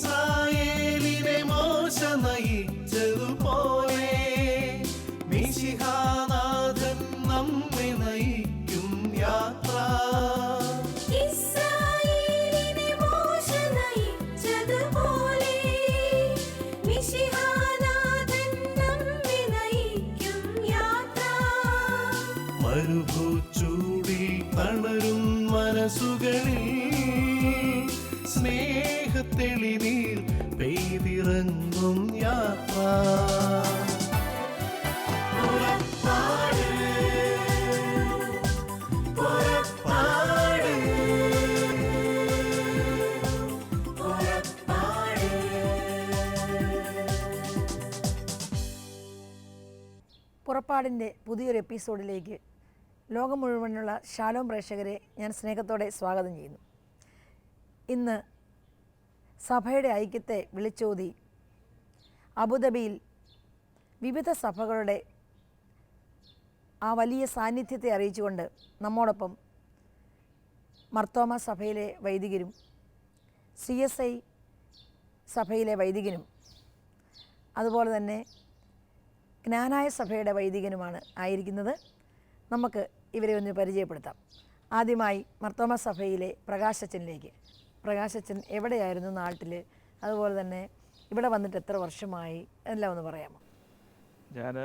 ഇസ്രായേലിനെ മോശ നയിച്ചതുപോലെ മിശിഹാനാഥൻ നമ്മെ നയിക്കും യാത്ര. ഇസ്രായേലിനെ മോശ നയിച്ചതുപോലെ മിശിഹാനാഥൻ നമ്മെ നയിക്കും യാത്ര. മരുഭൂച്ചൂടിൽ തളരും മനസ്സുകളിൽ സ്നേഹത്തെളിനീർ പെയ്തിറങ്ങും യാത്ര. പുറപ്പാട്, പുറപ്പാട്, പുറപ്പാട്. പുറപ്പാടിൻ്റെ പുതിയൊരു എപ്പിസോഡിലേക്ക് ലോകം മുഴുവനുള്ള ഷാലോം പ്രേക്ഷകരെ ഞാൻ സ്നേഹത്തോടെ സ്വാഗതം ചെയ്യുന്നു. ഇന്ന് സഭയുടെ ഐക്യത്തെ വിളിച്ചോതി അബുദാബിയിൽ വിവിധ സഭകളുടെ ആ വലിയ സാന്നിധ്യത്തെ അറിയിച്ചുകൊണ്ട് നമ്മോടൊപ്പം മർത്തോമ സഭയിലെ വൈദികരും CSI സഭയിലെ വൈദികനും അതുപോലെ തന്നെ ജ്ഞാനായ സഭയുടെ വൈദികനുമാണ് ആയിരിക്കുന്നത്. നമുക്ക് ഇവരെ ഒന്ന് പരിചയപ്പെടുത്താം. ആദ്യമായി മർത്തോമ സഭയിലെ പ്രകാശച്ചനിലേക്ക്. പ്രകാശച്ചൻ എവിടെയായിരുന്നു നാട്ടിൽ, അതുപോലെ തന്നെ ഇവിടെ വന്നിട്ട് എത്ര വർഷമായി, എല്ലാം ഒന്ന് പറയാമോ? ഞാൻ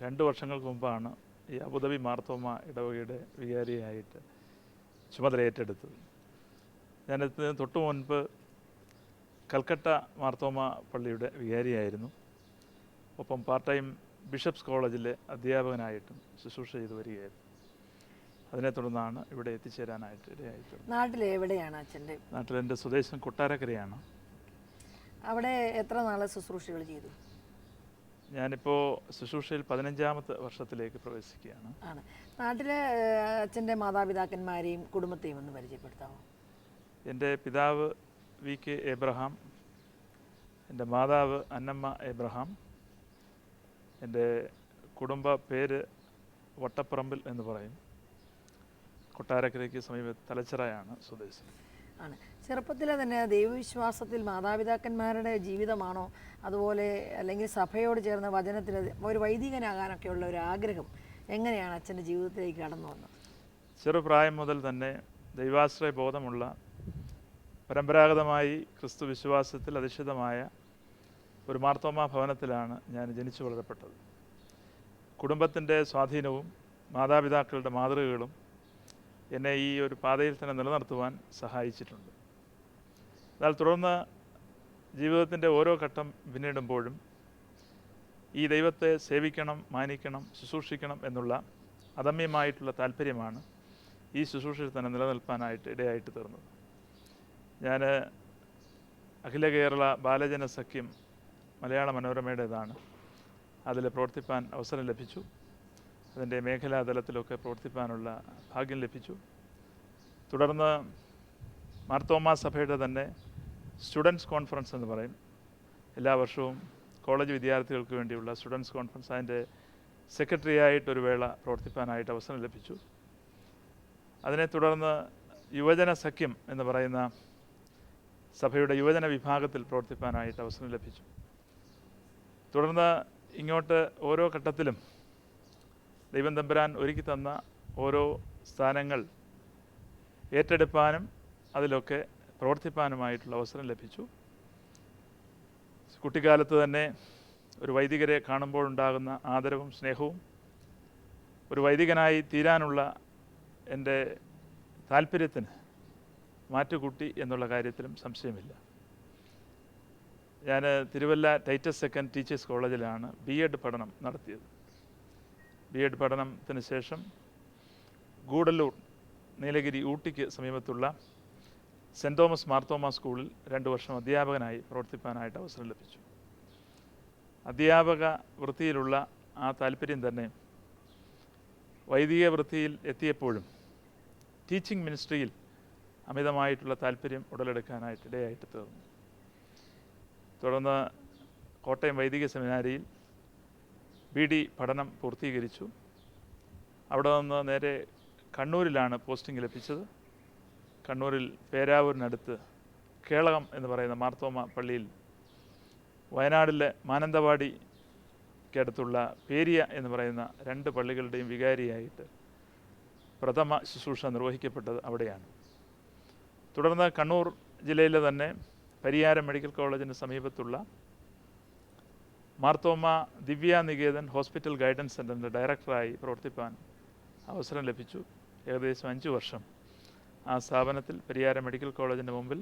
2 വർഷങ്ങൾക്ക് മുമ്പാണ് ഈ അബുദാബി മാർത്തോമ ഇടവകയുടെ വികാരിയായിട്ട് ചുമതല ഏറ്റെടുത്തത്. ഞാനെത്തുന്നതിന് തൊട്ട് മുൻപ് കൽക്കട്ട മാർത്തോമ പള്ളിയുടെ വികാരിയായിരുന്നു. ഒപ്പം പാർട്ട് ടൈം ബിഷപ്സ് കോളേജിലെ അധ്യാപകനായിട്ടും ശുശ്രൂഷ ചെയ്തു വരികയായിരുന്നു. അതിനെ തുടർന്നാണ് ഇവിടെ എത്തിച്ചേരാനായിട്ട് ഇടയായിട്ടുള്ളത്. നാട്ടിൽ എവിടെയാണ് അച്ഛൻ്റെ? നാട്ടിലെൻ്റെ സ്വദേശം കൊട്ടാരക്കരയാണ്. അവിടെ എത്ര നാൾ ശുശ്രൂഷകൾ ചെയ്തു? ഞാനിപ്പോൾ ശുശ്രൂഷയിൽ 15ാമത്തെ വർഷത്തിലേക്ക് പ്രവേശിക്കുകയാണ്. ആണ്. നാട്ടിലെ അച്ഛൻ്റെ മാതാപിതാക്കന്മാരെയും കുടുംബത്തെയും ഒന്ന് പരിചയപ്പെടുത്താമോ? എൻ്റെ പിതാവ് VK എബ്രഹാം, എൻ്റെ മാതാവ് അന്നമ്മ എബ്രഹാം, എൻ്റെ കുടുംബ പേര് വട്ടപ്പറമ്പിൽ എന്ന് പറയും. കൊട്ടാരക്കരയ്ക്ക് സമീപം തലച്ചിറയാണ് സ്വദേശം. ആണ്. ചെറുപ്പത്തിലെ തന്നെ ദൈവവിശ്വാസത്തിൽ മാതാപിതാക്കന്മാരുടെ ജീവിതമാണോ, അതുപോലെ അല്ലെങ്കിൽ സഭയോട് ചേർന്ന വചനത്തിൽ ഒരു വൈദികനാകാനൊക്കെയുള്ള ഒരു ആഗ്രഹം എങ്ങനെയാണ് അച്ഛൻ്റെ ജീവിതത്തിലേക്ക് കടന്നു വന്നത്? ചെറുപ്രായം മുതൽ തന്നെ ദൈവാശ്രയ ബോധമുള്ള പരമ്പരാഗതമായി ക്രിസ്തു വിശ്വാസത്തിൽ അധിഷ്ഠിതമായ ഒരു മാർത്തോമ ഭവനത്തിലാണ് ഞാൻ ജനിച്ചു വളരപ്പെട്ടത്. കുടുംബത്തിൻ്റെ സ്വാധീനവും മാതാപിതാക്കളുടെ മാതൃകകളും എന്നെ ഈ ഒരു പാതയിൽ തന്നെ നിലനിർത്തുവാൻ സഹായിച്ചിട്ടുണ്ട്. എന്നാൽ തുടർന്ന് ജീവിതത്തിൻ്റെ ഓരോ ഘട്ടം പിന്നിടുമ്പോഴും ഈ ദൈവത്തെ സേവിക്കണം, മാനിക്കണം, ശുശ്രൂഷിക്കണം എന്നുള്ള അദമ്യമായിട്ടുള്ള താല്പര്യമാണ് ഈ ശുശ്രൂഷയിൽ തന്നെ നിലനിൽപ്പാനായിട്ട് ഇടയായിട്ട് തീർന്നത്. ഞാൻ അഖില കേരള ബാലജന സഖ്യം മലയാള മനോരമയുടേതാണ്. അതിൽ പ്രവർത്തിപ്പാൻ അവസരം ലഭിച്ചു. അതിൻ്റെ മേഖലാതലത്തിലൊക്കെ പ്രവർത്തിപ്പാനുള്ള ഭാഗ്യം ലഭിച്ചു. തുടർന്ന് മാർത്തോമ സഭയുടെ തന്നെ സ്റ്റുഡൻസ് കോൺഫറൻസ് എന്ന് പറയും, എല്ലാ വർഷവും കോളേജ് വിദ്യാർത്ഥികൾക്ക് വേണ്ടിയുള്ള സ്റ്റുഡൻസ് കോൺഫറൻസ്, അതിൻ്റെ സെക്രട്ടറിയായിട്ടൊരു വേള പ്രവർത്തിപ്പാനായിട്ട് അവസരം ലഭിച്ചു. അതിനെ തുടർന്ന് യുവജന സഖ്യം എന്ന് പറയുന്ന സഭയുടെ യുവജന വിഭാഗത്തിൽ പ്രവർത്തിപ്പാനായിട്ട് അവസരം ലഭിച്ചു. തുടർന്ന് ഇങ്ങോട്ട് ഓരോ ഘട്ടത്തിലും ദൈവം തമ്പുരാൻ ഒരുക്കി തന്ന ഓരോ സ്ഥാനങ്ങൾ ഏറ്റെടുപ്പാനും അതിലൊക്കെ പ്രവർത്തിപ്പാനുമായിട്ടുള്ള അവസരം ലഭിച്ചു. കുട്ടിക്കാലത്ത് തന്നെ ഒരു വൈദികരെ കാണുമ്പോഴുണ്ടാകുന്ന ആദരവും സ്നേഹവും ഒരു വൈദികനായി തീരാനുള്ള എൻ്റെ താല്പര്യത്തിന് മാറ്റുകൂട്ടി എന്നുള്ള കാര്യത്തിലും സംശയമില്ല. ഞാൻ തിരുവല്ല ടൈറ്റസ് സെക്കൻഡ് ടീച്ചേഴ്സ് കോളേജിലാണ് B.Ed പഠനം നടത്തിയത്. B.Ed പഠനത്തിന് ശേഷം ഗൂഡല്ലൂർ, നീലഗിരി, ഊട്ടിക്ക് സമീപത്തുള്ള സെൻറ്റ് തോമസ് മാർത്തോമ സ്കൂളിൽ 2 വർഷം അധ്യാപകനായി പ്രവർത്തിപ്പാനായിട്ട് അവസരം ലഭിച്ചു. അധ്യാപക വൃത്തിയിലുള്ള ആ താല്പര്യം തന്നെ വൈദിക വൃത്തിയിൽ എത്തിയപ്പോഴും ടീച്ചിങ് മിനിസ്ട്രിയിൽ അമിതമായിട്ടുള്ള താല്പര്യം ഉടലെടുക്കാനായിട്ട് ഇടയായിട്ട് തീർന്നു. തുടർന്ന് കോട്ടയം വൈദിക സെമിനാരിയിൽ BD പഠനം പൂർത്തീകരിച്ചു. അവിടെ നിന്ന് നേരെ കണ്ണൂരിലാണ് പോസ്റ്റിംഗ് ലഭിച്ചത്. കണ്ണൂരിൽ പേരാവൂരിനടുത്ത് കേളകം എന്ന് പറയുന്ന മാർത്തോമ പള്ളിയിൽ വയനാടിലെ മാനന്തവാടിക്കടുത്തുള്ള പേരിയ എന്ന് പറയുന്ന 2 പള്ളികളുടെയും വികാരിയായിട്ട് പ്രഥമ ശുശ്രൂഷ നിർവഹിക്കപ്പെട്ടത് അവിടെയാണ്. തുടർന്ന് കണ്ണൂർ ജില്ലയിലെ തന്നെ പരിയാരം മെഡിക്കൽ കോളേജിന് സമീപത്തുള്ള മാർത്തോമ ദിവ്യ നികേതൻ ഹോസ്പിറ്റൽ ഗൈഡൻസ് സെൻ്ററിൻ്റെ ഡയറക്ടറായി പ്രവർത്തിപ്പാൻ അവസരം ലഭിച്ചു. ഏകദേശം 5 വർഷം ആ സ്ഥാപനത്തിൽ പരിയാരം മെഡിക്കൽ കോളേജിൻ്റെ മുമ്പിൽ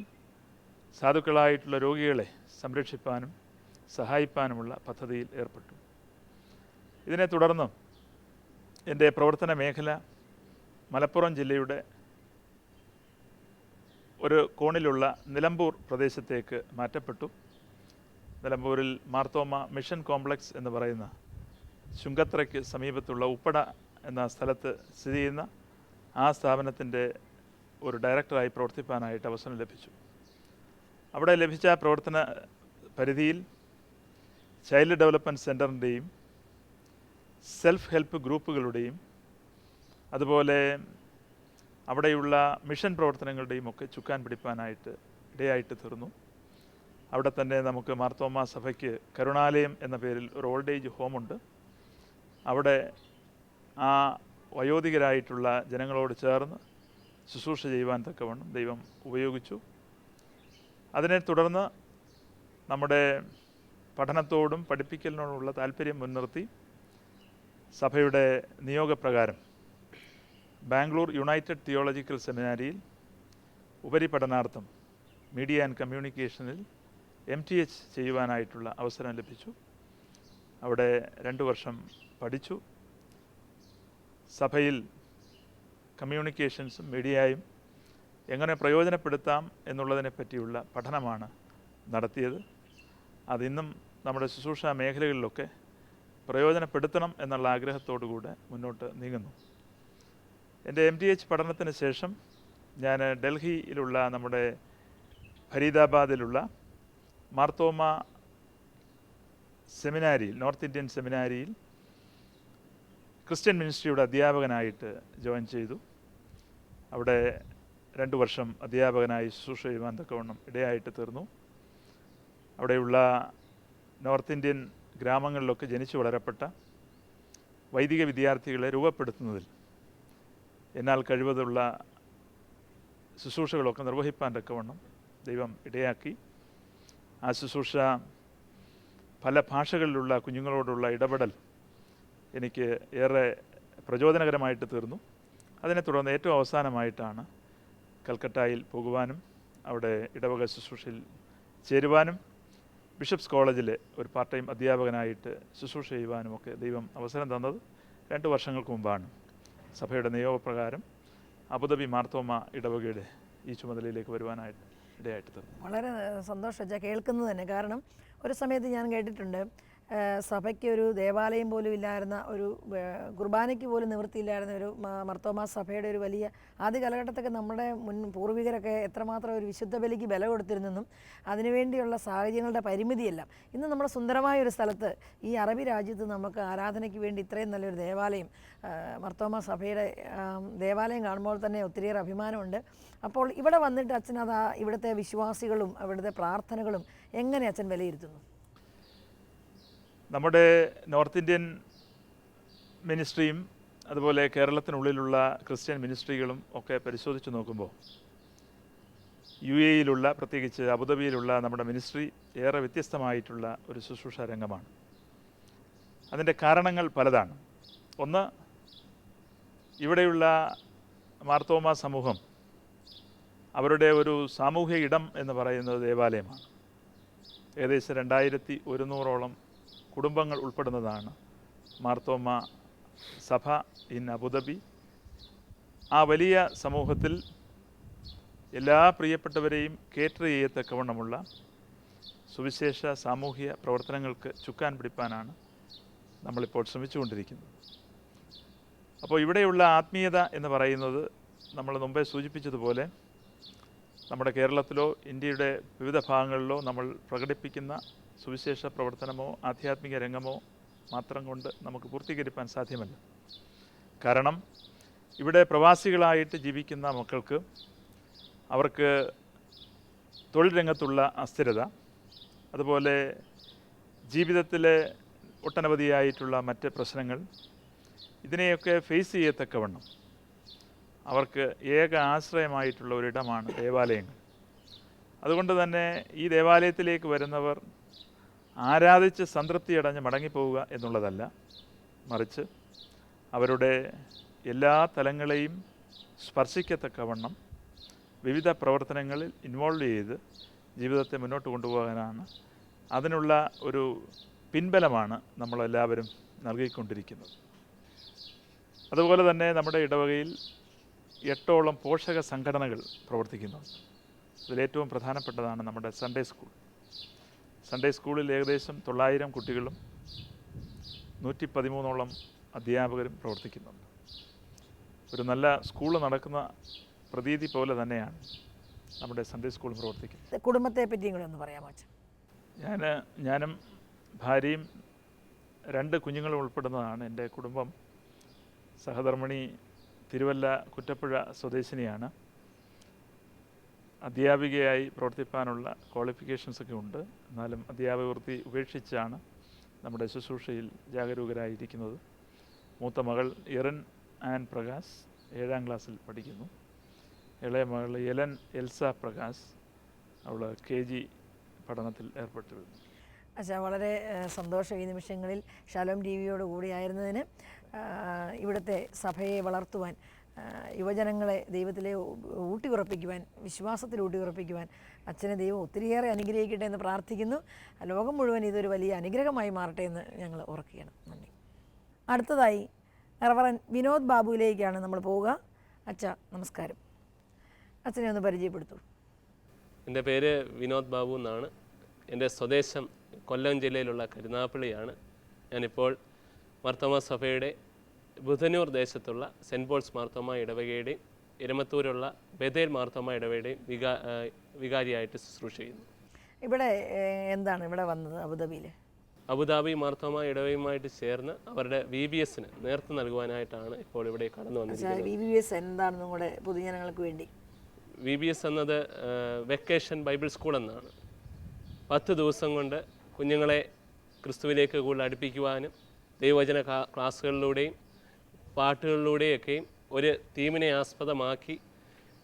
സാധുക്കളായിട്ടുള്ള രോഗികളെ സംരക്ഷിപ്പാനും സഹായിപ്പാനുമുള്ള പദ്ധതിയിൽ ഏർപ്പെട്ടു. ഇതിനെ തുടർന്ന് എൻ്റെ പ്രവർത്തന മേഖല മലപ്പുറം ജില്ലയുടെ ഒരു കോണിലുള്ള നിലമ്പൂർ പ്രദേശത്തേക്ക് മാറ്റപ്പെട്ടു. നിലമ്പൂരിൽ മാർത്തോമ മിഷൻ കോംപ്ലക്സ് എന്ന് പറയുന്ന ചുങ്കത്രയ്ക്ക് സമീപത്തുള്ള ഉപ്പട എന്ന സ്ഥലത്ത് സ്ഥിതി ചെയ്യുന്ന ആ സ്ഥാപനത്തിൻ്റെ ഒരു ഡയറക്ടറായി പ്രവർത്തിപ്പാനായിട്ട് അവസരം ലഭിച്ചു. അവിടെ ലഭിച്ച പ്രവർത്തന പരിധിയിൽ ചൈൽഡ് ഡെവലപ്മെൻറ്റ് സെൻറ്ററിൻ്റെയും സെൽഫ് ഹെൽപ്പ് ഗ്രൂപ്പുകളുടെയും അതുപോലെ അവിടെയുള്ള മിഷൻ പ്രവർത്തനങ്ങളുടെയും ഒക്കെ ചുക്കാൻ പിടിപ്പാനായിട്ട് ഇടയായിട്ട് തീർന്നു. അവിടെ തന്നെ നമുക്ക് മാർത്തോമ സഭയ്ക്ക് കരുണാലയം എന്ന പേരിൽ ഒരു ഓൾഡ് ഏജ് ഹോമുണ്ട്. അവിടെ ആ വയോധികരായിട്ടുള്ള ജനങ്ങളോട് ചേർന്ന് ശുശ്രൂഷ ചെയ്യുവാൻ തക്കവണ്ണം ദൈവം ഉപയോഗിച്ചു. അതിനെ തുടർന്ന് നമ്മുടെ പഠനത്തോടും പഠിപ്പിക്കലിനോടുമുള്ള താല്പര്യം മുൻനിർത്തി സഭയുടെ നിയോഗപ്രകാരം ബാംഗ്ലൂർ യുണൈറ്റഡ് തിയോളജിക്കൽ സെമിനാരിയിൽ ഉപരിപഠനാർത്ഥം മീഡിയ ആൻഡ് കമ്മ്യൂണിക്കേഷനിൽ MTH ചെയ്യുവാനായിട്ടുള്ള അവസരം ലഭിച്ചു. അവിടെ 2 വർഷം പഠിച്ചു. സഭയിൽ കമ്മ്യൂണിക്കേഷൻസും മീഡിയയും എങ്ങനെ പ്രയോജനപ്പെടുത്താം എന്നുള്ളതിനെ പറ്റിയുള്ള പഠനമാണ് നടത്തിയത്. അതിന്നും നമ്മുടെ ശുശ്രൂഷ മേഖലകളിലൊക്കെ പ്രയോജനപ്പെടുത്തണം എന്നുള്ള ആഗ്രഹത്തോടു കൂടെ മുന്നോട്ട് നീങ്ങുന്നു. എൻ്റെ MTH പഠനത്തിന് ശേഷം ഞാൻ ഡൽഹിയിലുള്ള നമ്മുടെ ഫരീദാബാദിലുള്ള മാർത്തോമ സെമിനാരിയിൽ നോർത്ത് ഇന്ത്യൻ സെമിനാരിയിൽ ക്രിസ്ത്യൻ മിനിസ്ട്രിയുടെ അധ്യാപകനായിട്ട് ജോയിൻ ചെയ്തു. അവിടെ 2 വർഷം അധ്യാപകനായി ശുശ്രൂഷ ചെയ്യുവാൻ തക്കവണ്ണം ഇടയായിട്ട് തീർന്നു. അവിടെയുള്ള നോർത്ത് ഇന്ത്യൻ ഗ്രാമങ്ങളിലൊക്കെ ജനിച്ചു വളരപ്പെട്ട വൈദിക വിദ്യാർത്ഥികളെ രൂപപ്പെടുത്തുന്നതിൽ എന്നാൽ കഴിവതുള്ള ശുശ്രൂഷകളൊക്കെ നിർവഹിപ്പാൻ തക്കവണ്ണം ദൈവം ഇടയാക്കി. ആ ശുശ്രൂഷ പല ഭാഷകളിലുള്ള കുഞ്ഞുങ്ങളോടുള്ള ഇടപെടൽ എനിക്ക് ഏറെ പ്രചോദനകരമായിട്ട് തീർന്നു. അതിനെ തുടർന്ന് ഏറ്റവും അവസാനമായിട്ടാണ് കൽക്കട്ടയിൽ പോകുവാനും അവിടെ ഇടവക ശുശ്രൂഷയിൽ ചേരുവാനും ബിഷപ്സ് കോളേജിലെ ഒരു പാർട്ട് ടൈം അധ്യാപകനായിട്ട് ശുശ്രൂഷ ചെയ്യുവാനുമൊക്കെ ദൈവം അവസരം തന്നത് 2 വർഷങ്ങൾക്ക് മുമ്പാണ്. സഭയുടെ നിയോഗപ്രകാരം അബുദാബി മാർത്തോമ ഇടവകയുടെ ഈ ചുമതലയിലേക്ക് വരുവാനായിട്ട് ഇടയായിട്ട് തീർന്നു. വളരെ സന്തോഷം കേൾക്കുന്നത് തന്നെ. കാരണം ഒരു സമയത്ത് ഞാൻ കേട്ടിട്ടുണ്ട് സഭയ്ക്ക് ഒരു ദേവാലയം പോലും ഇല്ലായിരുന്ന ഒരു കുർബാനയ്ക്ക് പോലും നിവൃത്തിയില്ലായിരുന്ന ഒരു മാർത്തോമ സഭയുടെ ഒരു വലിയ ആദ്യ കാലഘട്ടത്തൊക്കെ നമ്മുടെ മുൻ പൂർവികരൊക്കെ എത്രമാത്രം ഒരു വിശുദ്ധ ബലിക്ക് ബല കൊടുത്തിരുന്നെന്നും അതിനുവേണ്ടിയുള്ള സാഹചര്യങ്ങളുടെ പരിമിതിയെല്ലാം ഇന്ന് നമ്മുടെ സുന്ദരമായ ഒരു സ്ഥലത്ത് ഈ അറബി രാജ്യത്ത് നമുക്ക് ആരാധനയ്ക്ക് വേണ്ടി ഇത്രയും നല്ലൊരു ദേവാലയം മാർത്തോമ സഭയുടെ ദേവാലയം കാണുമ്പോൾ തന്നെ ഒത്തിരിയേറെ അഭിമാനമുണ്ട്. അപ്പോൾ ഇവിടെ വന്നിട്ട് അച്ഛൻ അത് ഇവിടുത്തെ വിശ്വാസികളും അവിടുത്തെ പ്രാർത്ഥനകളും എങ്ങനെ അച്ഛൻ വിലയിരുത്തുന്നു? നമ്മുടെ നോർത്ത് ഇന്ത്യൻ മിനിസ്ട്രിയും അതുപോലെ കേരളത്തിനുള്ളിലുള്ള ക്രിസ്ത്യൻ മിനിസ്ട്രികളും ഒക്കെ പരിശോധിച്ച് നോക്കുമ്പോൾ UAE-യിലുള്ള പ്രത്യേകിച്ച് അബുദാബിയിലുള്ള നമ്മുടെ മിനിസ്ട്രി ഏറെ വ്യത്യസ്തമായിട്ടുള്ള ഒരു ശുശ്രൂഷ രംഗമാണ്. അതിൻ്റെ കാരണങ്ങൾ പലതാണ്. ഒന്ന്, ഇവിടെയുള്ള മാർത്തോമ സമൂഹം അവരുടെ ഒരു സാമൂഹിക ഇടം എന്ന് പറയുന്നത് ദേവാലയമാണ്. ഏകദേശം 2100ഓളം കുടുംബങ്ങൾ ഉൾപ്പെടുന്നതാണ് മാർത്തോമ സഭ ഇൻ അബുദാബി. ആ വലിയ സമൂഹത്തിൽ എല്ലാ പ്രിയപ്പെട്ടവരെയും കേറ്റർ ചെയ്യത്തക്കവണ്ണമുള്ള സുവിശേഷ സാമൂഹിക പ്രവർത്തനങ്ങൾക്ക് ചുക്കാൻ പിടിപ്പാനാണ് നമ്മളിപ്പോൾ ശ്രമിച്ചുകൊണ്ടിരിക്കുന്നത്. അപ്പോൾ ഇവിടെയുള്ള ആത്മീയത എന്ന് പറയുന്നത് നമ്മൾ മുമ്പേ സൂചിപ്പിച്ചതുപോലെ നമ്മുടെ കേരളത്തിലോ ഇന്ത്യയുടെ വിവിധ ഭാഗങ്ങളിലോ നമ്മൾ പ്രകടിപ്പിക്കുന്ന സുവിശേഷ പ്രവർത്തനമോ ആധ്യാത്മിക രംഗമോ മാത്രം കൊണ്ട് നമുക്ക് പൂർത്തീകരിക്കാൻ സാധ്യമല്ല. കാരണം ഇവിടെ പ്രവാസികളായിട്ട് ജീവിക്കുന്ന മക്കൾക്ക് അവർക്ക് തൊഴിൽ രംഗത്തുള്ള അസ്ഥിരത, അതുപോലെ ജീവിതത്തിലെ ഒട്ടനവധിയായിട്ടുള്ള മറ്റ് പ്രശ്നങ്ങൾ, ഇതിനെയൊക്കെ ഫേസ് ചെയ്യത്തക്കവണ്ണം അവർക്ക് ഏക ആശ്രയമായിട്ടുള്ള ഒരിടമാണ് ദേവാലയങ്ങൾ. അതുകൊണ്ട് തന്നെ ഈ ദേവാലയത്തിലേക്ക് വരുന്നവർ ആരാധിച്ച് സംതൃപ്തിയടഞ്ഞ് മടങ്ങിപ്പോവുക എന്നുള്ളതല്ല, മറിച്ച് അവരുടെ എല്ലാ തലങ്ങളെയും സ്പർശിക്കത്തക്കവണ്ണം വിവിധ പ്രവർത്തനങ്ങളിൽ ഇൻവോൾവ് ചെയ്ത് ജീവിതത്തെ മുന്നോട്ട് കൊണ്ടുപോകാനാണ്, അതിനുള്ള ഒരു പിൻബലമാണ് നമ്മളെല്ലാവരും നൽകിക്കൊണ്ടിരിക്കുന്നത്. അതുപോലെ തന്നെ നമ്മുടെ ഇടവകയിൽ 8ഓളം പോഷക സംഘടനകൾ പ്രവർത്തിക്കുന്നുണ്ട്. അതിലേറ്റവും പ്രധാനപ്പെട്ടതാണ് നമ്മുടെ സൺഡേ സ്കൂൾ. സൺഡേ സ്കൂളിൽ ഏകദേശം 900 കുട്ടികളും 113ഓളം അധ്യാപകരും പ്രവർത്തിക്കുന്നുണ്ട്. ഒരു നല്ല സ്കൂൾ നടക്കുന്ന പ്രതീതി പോലെ തന്നെയാണ് നമ്മുടെ സൺഡേ സ്കൂൾ പ്രവർത്തിക്കുന്നത്. കുടുംബത്തെ പറ്റിയും കൂടെ ഒന്ന് പറയാമോ അച്ഛൻ? ഞാനും ഭാര്യയും 2 കുഞ്ഞുങ്ങളും ഉൾപ്പെടുന്നതാണ് എൻ്റെ കുടുംബം. സഹധർമ്മിണി തിരുവല്ല കുറ്റപ്പുഴ സ്വദേശിനിയാണ്. അധ്യാപികയായി പ്രവർത്തിപ്പാനുള്ള ക്വാളിഫിക്കേഷൻസൊക്കെ ഉണ്ട്. എന്നാലും അധ്യാപക വൃത്തി ഉപേക്ഷിച്ചാണ് നമ്മുടെ ശുശ്രൂഷയിൽ ജാഗരൂകരായിരിക്കുന്നത്. മൂത്ത മകൾ എറൻ ആൻ പ്രകാശ് 7ാം ക്ലാസ്സിൽ പഠിക്കുന്നു. ഇളയ മകൾ എൽസ പ്രകാശ്, അവൾ KG പഠനത്തിൽ ഏർപ്പെട്ടിരുന്നു. അച്ഛാ, വളരെ സന്തോഷം ഈ നിമിഷങ്ങളിൽ ഷാലോം TV കൂടി ആയിരുന്നതിന്. ഇവിടുത്തെ സഭയെ വളർത്തുവാൻ, യുവജനങ്ങളെ ദൈവത്തിലെ ഊട്ടിയുറപ്പിക്കുവാൻ, വിശ്വാസത്തിൽ ഊട്ടിയുറപ്പിക്കുവാൻ അച്ഛനെ ദൈവം ഒത്തിരിയേറെ അനുഗ്രഹിക്കട്ടെ എന്ന് പ്രാർത്ഥിക്കുന്നു. ലോകം മുഴുവൻ ഇതൊരു വലിയ അനുഗ്രഹമായി മാറട്ടെ എന്ന് ഞങ്ങൾ ഓർക്കുകയാണ്. നന്ദി. അടുത്തതായി റവറൻ വിനോദ് ബാബുവിലേക്കാണ് നമ്മൾ പോവുക. അച്ഛാ, നമസ്കാരം. അച്ഛനെ ഒന്ന് പരിചയപ്പെടുത്തൂ. എൻ്റെ പേര് വിനോദ് ബാബു എന്നാണ്. എൻ്റെ സ്വദേശം കൊല്ലം ജില്ലയിലുള്ള കരുനാഗപ്പള്ളിയാണ്. ഞാനിപ്പോൾ മാർത്തോമാ സഭയുടെ ബുധനൂർ ദേശത്തുള്ള സെൻറ്റ് പോൾസ് മാർത്തോമാ ഇടവകയുടെയും എരമത്തൂരുള്ള ബഥേൽ മാർത്തോമാ ഇടവകയുടെയും വികാരിയായിട്ട് ശുശ്രൂഷ ചെയ്യുന്നു. ഇവിടെ എന്താണ് ഇവിടെ വന്നത്? അബുദാബി മാർത്തോമാ ഇടവകയുമായിട്ട് ചേർന്ന് അവരുടെ VBSന് നേതൃത്വം നൽകുവാനായിട്ടാണ് ഇപ്പോൾ ഇവിടെ കടന്നു വന്നിരിക്കുന്നത്. VBS എന്താണ് നിങ്ങളുടെ പൊതുജനങ്ങൾക്ക് വേണ്ടി? VBS എന്നത് വെക്കേഷൻ ബൈബിൾ സ്കൂൾ എന്നാണ്. 10 ദിവസം കൊണ്ട് കുഞ്ഞുങ്ങളെ ക്രിസ്തുവിലേക്ക് കൂടുതൽ അടുപ്പിക്കുവാനും ദൈവവചന ക്ലാസ്സുകളിലൂടെയും പാട്ടുകളിലൂടെയൊക്കെയും ഒരു തീമിനെ ആസ്പദമാക്കി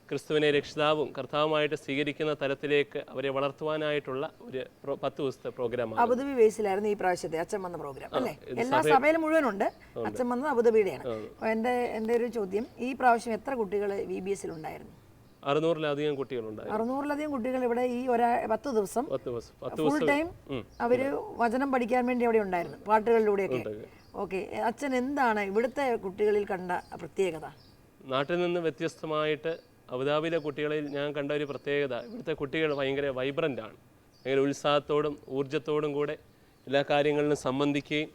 ക്രിസ്തുവിനെ രക്ഷിതാവും കർത്താവുമായിട്ട് സ്വീകരിക്കുന്ന തലത്തിലേക്ക് അവരെ വളർത്തുവാനായിട്ടുള്ള ഒരു 10 ദിവസത്തെ പ്രോഗ്രാമാണ്. അബുദാബി ബേസിലായിരുന്നു ഈ പ്രാവശ്യത്തെ അച്ഛൻ വന്ന പ്രോഗ്രാം അല്ലേ? എല്ലാ സഭയിലും മുഴുവനുണ്ട്. അച്ഛൻ വന്നത് അബുദാബിയുടെയാണ്. എൻ്റെ ഒരു ചോദ്യം, ഈ പ്രാവശ്യം എത്ര കുട്ടികൾ VBSൽ ഉണ്ടായിരുന്നു? 600-ലധികം കുട്ടികളുണ്ടായിരുന്നു. 600-ലധികം കുട്ടികൾ ഇവിടെ ഈ 10 ദിവസം ഫുൾ ടൈം അവര് വചനം പഠിക്കാൻ വേണ്ടി അവിടെ ഉണ്ടായിരുന്നു, പാട്ടുകളിലൂടെയൊക്കെ. ഓക്കെ, അച്ഛൻ എന്താണ് ഇവിടുത്തെ കുട്ടികളിൽ കണ്ട പ്രത്യേകത? നാട്ടിൽ നിന്ന് വ്യത്യസ്തമായിട്ട് അബുദാബിയിലെ കുട്ടികളിൽ ഞാൻ കണ്ട ഒരു പ്രത്യേകത, ഇവിടുത്തെ കുട്ടികൾ ഭയങ്കര വൈബ്രൻ്റ് ആണ്. ഭയങ്കര ഉത്സാഹത്തോടും ഊർജ്ജത്തോടും കൂടെ എല്ലാ കാര്യങ്ങളിലും സംബന്ധിക്കുകയും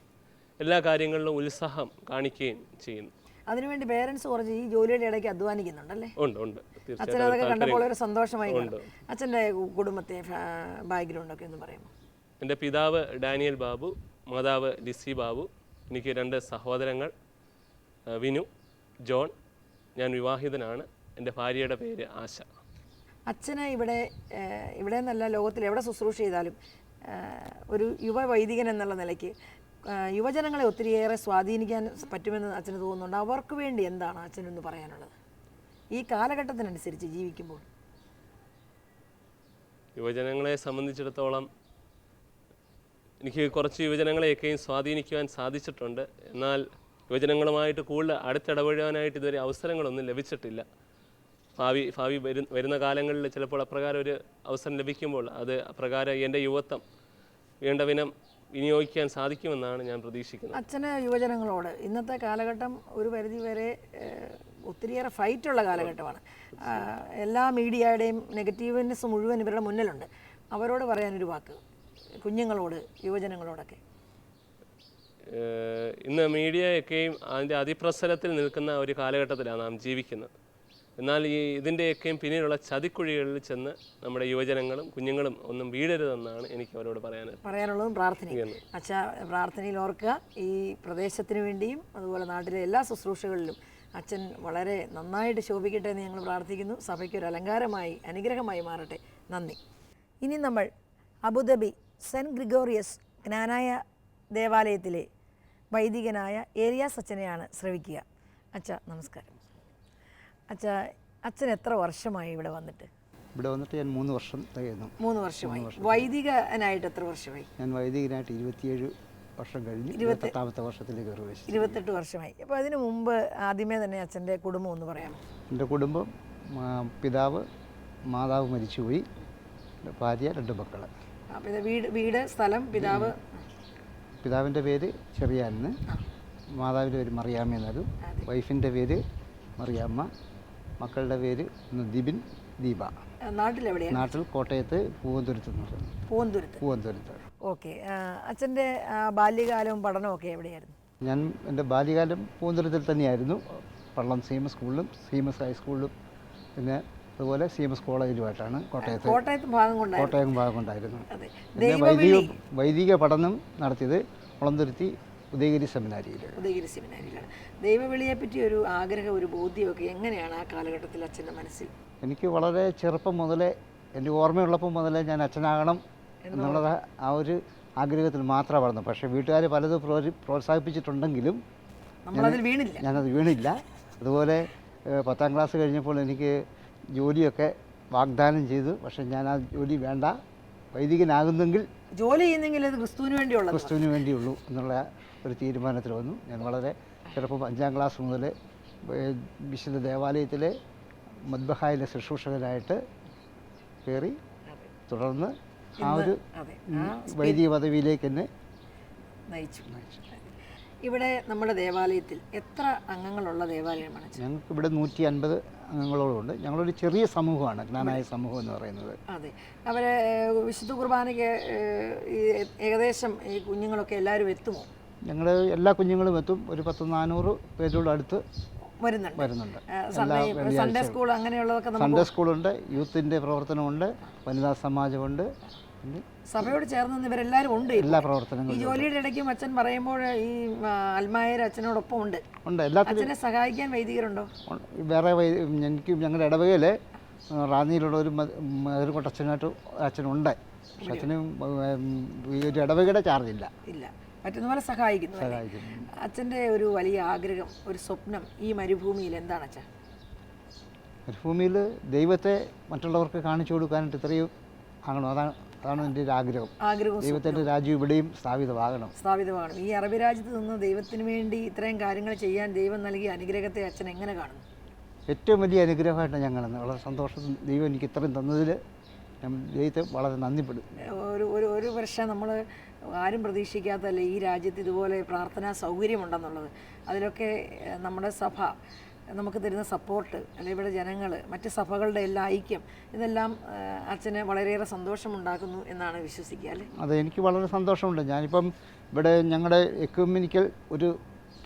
എല്ലാ കാര്യങ്ങളിലും ഉത്സാഹം കാണിക്കുകയും ചെയ്യുന്നു. അതിനുവേണ്ടി പേരൻസ് കുറച്ച് ഈ ജോലിയുടെ ഇടയ്ക്ക് അധ്വാനിക്കുന്നുണ്ടല്ലേ? ഉണ്ട്. അച്ഛൻ അതൊക്കെ കണ്ടപ്പോൾ ഒരു സന്തോഷമായി. അച്ഛൻ്റെ കുടുംബത്തെ ബാക്ക്ഗ്രൗണ്ടൊക്കെ ഒന്ന് പറയുമോ? എൻ്റെ പിതാവ് ഡാനിയൽ ബാബു, മാതാവ് ലിസി ബാബു. എനിക്ക് 2 സഹോദരങ്ങൾ, വിനു, ജോൺ. ഞാൻ വിവാഹിതനാണ്. എൻ്റെ ഭാര്യയുടെ പേര് ആശ. അച്ഛന് ഇവിടെ നിന്നല്ല, ലോകത്തിൽ എവിടെ ശുശ്രൂഷ ചെയ്താലും ഒരു യുവ വൈദികൻ എന്നുള്ള നിലയ്ക്ക് യുവജനങ്ങളെ ഒത്തിരിയേറെ സ്വാധീനിക്കാൻ പറ്റുമെന്ന് അച്ഛന് തോന്നുന്നുണ്ട്. അവർക്ക് വേണ്ടി എന്താണ് അച്ഛനൊന്ന് പറയാനുള്ളത് ഈ കാലഘട്ടത്തിനനുസരിച്ച് ജീവിക്കുമ്പോൾ? യുവജനങ്ങളെ സംബന്ധിച്ചിടത്തോളം എനിക്ക് കുറച്ച് യുവജനങ്ങളെയൊക്കെയും സ്വാധീനിക്കുവാൻ സാധിച്ചിട്ടുണ്ട്. എന്നാൽ യുവജനങ്ങളുമായിട്ട് കൂടുതൽ അടുത്തിടപഴകാനായിട്ട് ഇതുവരെ അവസരങ്ങളൊന്നും ലഭിച്ചിട്ടില്ല. ഭാവി വരുന്ന കാലങ്ങളിൽ ചിലപ്പോൾ അപ്രകാരം ഒരു അവസരം ലഭിക്കുമ്പോൾ അത് അപ്രകാരം എൻ്റെ യുവത്വം വേണ്ടവിധം വിനിയോഗിക്കാൻ സാധിക്കുമെന്നാണ് ഞാൻ പ്രതീക്ഷിക്കുന്നത്. അച്ഛന് യുവജനങ്ങളോട് ഇന്നത്തെ കാലഘട്ടം ഒരു പരിധി വരെ ഒത്തിരിയേറെ ഫൈറ്റുള്ള കാലഘട്ടമാണ്. എല്ലാ മീഡിയയുടെയും നെഗറ്റീവ്നെസ് മുഴുവൻ ഇവരുടെ മുന്നിലുണ്ട്. അവരോട് പറയാനൊരു വാക്ക്, കുഞ്ഞുങ്ങളോട്, യുവജനങ്ങളോടൊക്കെ. ഇന്ന് മീഡിയയൊക്കെയും അതിൻ്റെ അതിപ്രസരത്തിൽ നിൽക്കുന്ന ഒരു കാലഘട്ടത്തിലാണ് നാം ജീവിക്കുന്നത്. എന്നാൽ ഇതിൻ്റെയൊക്കെയും പിന്നിലുള്ള ചതിക്കുഴികളിൽ ചെന്ന് നമ്മുടെ യുവജനങ്ങളും കുഞ്ഞുങ്ങളും ഒന്നും വീഴരുതെന്നാണ് എനിക്ക് അവരോട് പറയാനുള്ളതും പ്രാർത്ഥനയും. അച്ഛാ, പ്രാർത്ഥനയിൽ ഓർക്കുക, ഈ പ്രദേശത്തിന് വേണ്ടിയും അതുപോലെ നാട്ടിലെ എല്ലാ ശുശ്രൂഷകളിലും അച്ഛൻ വളരെ നന്നായിട്ട് ശോഭിക്കട്ടെ എന്ന് ഞങ്ങൾ പ്രാർത്ഥിക്കുന്നു. സഭയ്ക്കൊരു അലങ്കാരമായി, അനുഗ്രഹമായി മാറട്ടെ. നന്ദി. ഇനി നമ്മൾ അബുദാബി സെൻറ്റ് ഗ്രിഗോറിയസ് ജ്ഞാനായ ദേവാലയത്തിലെ വൈദികനായ ഏരിയാസ് അച്ഛനെയാണ് ശ്രവിക്കുക. അച്ഛ നമസ്കാരം. അച്ഛൻ എത്ര വർഷമായി ഇവിടെ വന്നിട്ട്? ഇവിടെ വന്നിട്ട് ഞാൻ 3 വർഷം തികയുന്നു. 3 വർഷമായി. വൈദികനായിട്ട് എത്ര വർഷമായി? ഞാൻ വൈദികനായിട്ട് 27 വർഷം കഴിഞ്ഞ് 28ാമത്തെ വർഷത്തിലേക്ക് പ്രവേശിച്ചു. 28 വർഷമായി. അപ്പോൾ അതിന് മുമ്പ് ആദ്യമേ തന്നെ അച്ഛൻ്റെ കുടുംബം ഒന്ന് പറയാമോ? എൻ്റെ കുടുംബം പിതാവ് മാതാവ് മരിച്ചുപോയി, ഭാര്യ 2 മക്കൾ. പിന്നെ വീട് സ്ഥലം പിതാവ്? പിതാവിൻ്റെ പേര് ചെറിയാനെന്ന്, മാതാവിൻ്റെ പേര് മറിയാമ്മ എന്നാലും, വൈഫിൻ്റെ പേര് മറിയാമ്മ, മക്കളുടെ പേര് ദിബിൻ, ദീപ. നാട്ടിലെവിടെയാണ്? നാട്ടിൽ കോട്ടയത്ത് പൂവന്തുരുത്ത് എന്ന് പറയുന്നത്. പൂവന്തുരുത്ത്. ഓക്കെ. അച്ഛൻ്റെ ബാല്യകാലവും പഠനവും ഒക്കെ എവിടെയായിരുന്നു? ഞാൻ എൻ്റെ ബാല്യകാലം പൂവന്തുരുത്തിൽ തന്നെയായിരുന്നു. പള്ളം CMS സ്കൂളിലും CMS ഹൈസ്കൂളിലും പിന്നെ അതുപോലെ CMS കോളേജിലുമായിട്ടാണ് കോട്ടയം ഭാഗം കൊണ്ടായിരുന്നു. പിന്നെ വൈദിക പഠനം നടത്തിയത് കുളന്തുരുത്തി ഉദയഗിരി സെമിനാരിയിലാണ്. ദൈവവിളിയെപ്പറ്റി ഒരു ആഗ്രഹം, ഒരു ബോധ്യമൊക്കെ എങ്ങനെയാണ് ആ കാലഘട്ടത്തിൽ അച്ഛൻ്റെ മനസ്സിൽ? എനിക്ക് വളരെ ചെറുപ്പം മുതലേ, എൻ്റെ ഓർമ്മയുള്ളപ്പോൾ മുതലേ ഞാൻ അച്ഛനാകണം എന്നുള്ളത് ആ ഒരു ആഗ്രഹത്തിൽ മാത്രമേ വളർന്നു. പക്ഷേ വീട്ടുകാർ പലതും പ്രോത്സാഹിപ്പിച്ചിട്ടുണ്ടെങ്കിലും ഞാനത് വീണില്ല. അതുപോലെ 10ാം ക്ലാസ് കഴിഞ്ഞപ്പോൾ എനിക്ക് ജോലിയൊക്കെ വാഗ്ദാനം ചെയ്തു. പക്ഷേ ഞാൻ ആ ജോലി വേണ്ട, വൈദികനാകുന്നെങ്കിൽ ജോലി ചെയ്യുന്നെങ്കിൽ അത് ക്രിസ്തുവിന് വേണ്ടിയുള്ളൂ എന്നുള്ള ഒരു തീരുമാനത്തിൽ വന്നു. ഞാൻ വളരെ ചിലപ്പോൾ 5ാം ക്ലാസ് മുതൽ വിശുദ്ധ ദേവാലയത്തിലെ മദ്ബഹായിലെ ശുശ്രൂഷകനായിട്ട് കയറി തുടർന്ന് ആ ഒരു വൈദിക പദവിയിലേക്ക് എന്നെ നയിച്ചു. ഇവിടെ നമ്മുടെ ദേവാലയത്തിൽ എത്ര അംഗങ്ങളുള്ള ദേവാലയമാണ്? ഞങ്ങൾക്ക് ഇവിടെ 150 അംഗങ്ങളോടുണ്ട്. ഞങ്ങളൊരു ചെറിയ സമൂഹമാണ്, ജ്ഞാനായ സമൂഹം എന്ന് പറയുന്നത്. അതെ. അവരെ വിശുദ്ധ കുർബാനയ്ക്ക് ഏകദേശം ഈ കുഞ്ഞുങ്ങളൊക്കെ എല്ലാവരും എത്തുമോ? ഞങ്ങൾ എല്ലാ കുഞ്ഞുങ്ങളും എത്തും. ഒരു 10-400 പേരോട് അടുത്ത് വരുന്നുണ്ട്. സൺഡേ സ്കൂൾ അങ്ങനെയുള്ളതൊക്കെ സൺഡേ സ്കൂളുണ്ട്, യൂത്തിൻ്റെ പ്രവർത്തനമുണ്ട്, വനിതാ സമാജമുണ്ട്. സഭയോട് ചേർന്ന് ഇവരെല്ലാവരും ഉണ്ട്. എല്ലാ പ്രവർത്തനങ്ങളും ഈ ജോലിയുടെ ഇടയ്ക്കും അച്ഛൻ പറയുമ്പോൾ ഈ അൽമായർ അച്ഛനോടൊപ്പം ഉണ്ട്. എല്ലാത്തിനും അച്ഛനെ സഹായിക്കാൻ വൈദികരുണ്ടോ? വേറെ എനിക്ക് ഞങ്ങളുടെ ഇടവകയിൽ റാന്നിയിലുള്ള ഒരു മധുരക്കൊട്ടച്ഛനായിട്ട് അച്ഛനുണ്ട്. പക്ഷെ അച്ഛന് ഒരു ഇടവകയുടെ ചാർജ് ഇല്ല. പറ്റുന്ന പോലെ സഹായിക്കുന്നു. അച്ഛൻ്റെ ഒരു വലിയ ആഗ്രഹം, ഒരു സ്വപ്നം ഈ മരുഭൂമിയിൽ എന്താണ് അച്ഛൻ? മരുഭൂമിയിൽ ദൈവത്തെ മറ്റുള്ളവർക്ക് കാണിച്ചു കൊടുക്കാനായിട്ട് ഇത്രയും ആകണം. അതാണ് എൻ്റെ ഒരു ആഗ്രഹം. ദൈവത്തിൻ്റെ രാജ്യം ഇവിടെയും സ്ഥാപിതമാകണം. ഈ അറബി രാജ്യത്ത് നിന്ന് ദൈവത്തിന് വേണ്ടി ഇത്രയും കാര്യങ്ങൾ ചെയ്യാൻ ദൈവം നൽകിയ അനുഗ്രഹത്തെ അച്ഛൻ എങ്ങനെ കാണുന്നു? ഏറ്റവും വലിയ അനുഗ്രഹമായിട്ട് ഞാൻ കാണുന്നത്. വളരെ സന്തോഷം. ദൈവം എനിക്ക് ഇത്രയും തന്നതിൽ ഞാൻ ദൈവത്തെ വളരെ നന്ദിപ്പെടും. ഒരു വർഷം നമ്മൾ ആരും പ്രതീക്ഷിക്കാത്തല്ലേ ഈ രാജ്യത്ത് ഇതുപോലെ പ്രാർത്ഥനാ സൗകര്യമുണ്ടെന്നുള്ളത്. അതിലൊക്കെ നമ്മുടെ സഭ നമുക്ക് തരുന്ന സപ്പോർട്ട്, അല്ലെങ്കിൽ ഇവിടെ ജനങ്ങൾ, മറ്റ് സഭകളുടെ എല്ലാ ഐക്യം, ഇതെല്ലാം അച്ഛന് വളരെയേറെ സന്തോഷമുണ്ടാക്കുന്നു എന്നാണ് വിശ്വസിക്കുക അല്ലേ? അതെ, എനിക്ക് വളരെ സന്തോഷമുണ്ട്. ഞാനിപ്പം ഇവിടെ ഞങ്ങളുടെ എക്യുമെനിക്കൽ ഒരു